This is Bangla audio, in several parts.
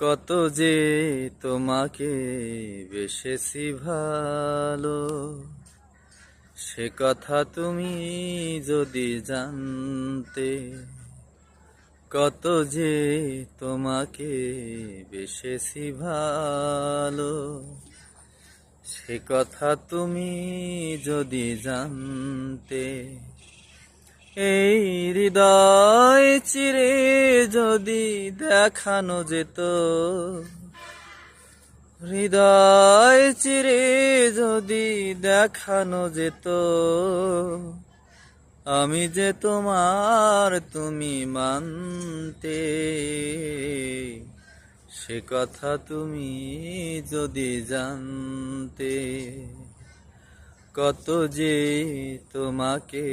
কত যে তোমাকে বেসেছি ভালো, সে কথা তুমি যদি জানতে। কত যে তোমাকে বেসেছি ভালো, সে কথা তুমি যদি জানতে। এই হৃদয় চিরে যদি দেখানো যেত, হৃদয় চিরে যদি দেখানো যেত, আমি যে তোমার তুমি মানতে। সে কথা তুমি যদি জানতে। কত যে তোমাকে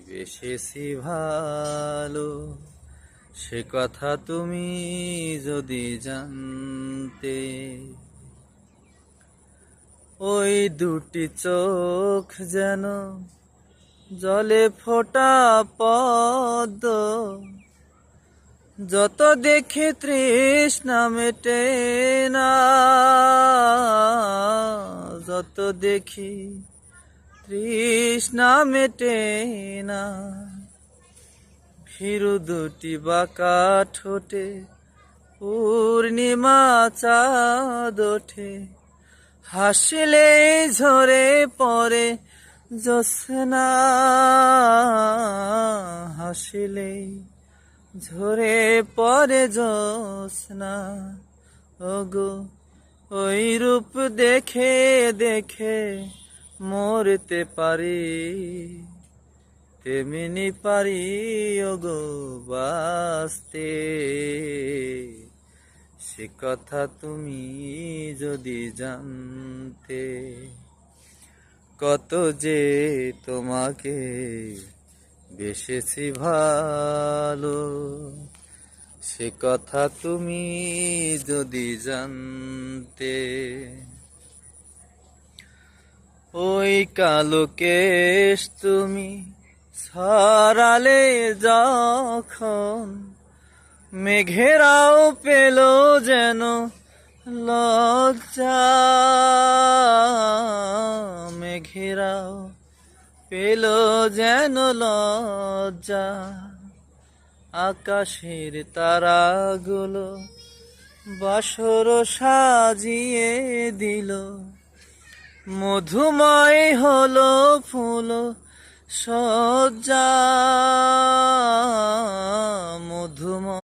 বেসেছি ভালো, সে কথা তুমি যদি জানতে। ওই দুটি চোখ যেন জলে ফোটা পদ্ম, যত দেখি তৃষ্ণা মেটে না, যত দেখি তৃষ্ণা মেটে না। ভীরু দুটি বাঁকা ঠোঁটে পূর্ণিমা চাঁদ ওঠে, হাসিলে ঝরে পড়ে জ্যোৎস্না, হাসিলে ঝরে পড়ে জ্যোৎস্না। ওগো ওই রূপ দেখে দেখে মরতে পারি, তেমনি পারি ওগো বাঁচতে। সে কথা তুমি যদি জানতে। কত যে তোমাকে বেসেছি ভালো, সে কথা তুমি যদি জানতে। ওই কালো কেশ তুমি ছড়ালে যখন, মেঘেরাও পেল যেন লজ্জা, মেঘেরাও পেল যেন লজ্জা। আকাশের তারাগুলো বাসর সাজিয়ে দিল, মধুময় হলো ফুল সজ্জা, মধুময়।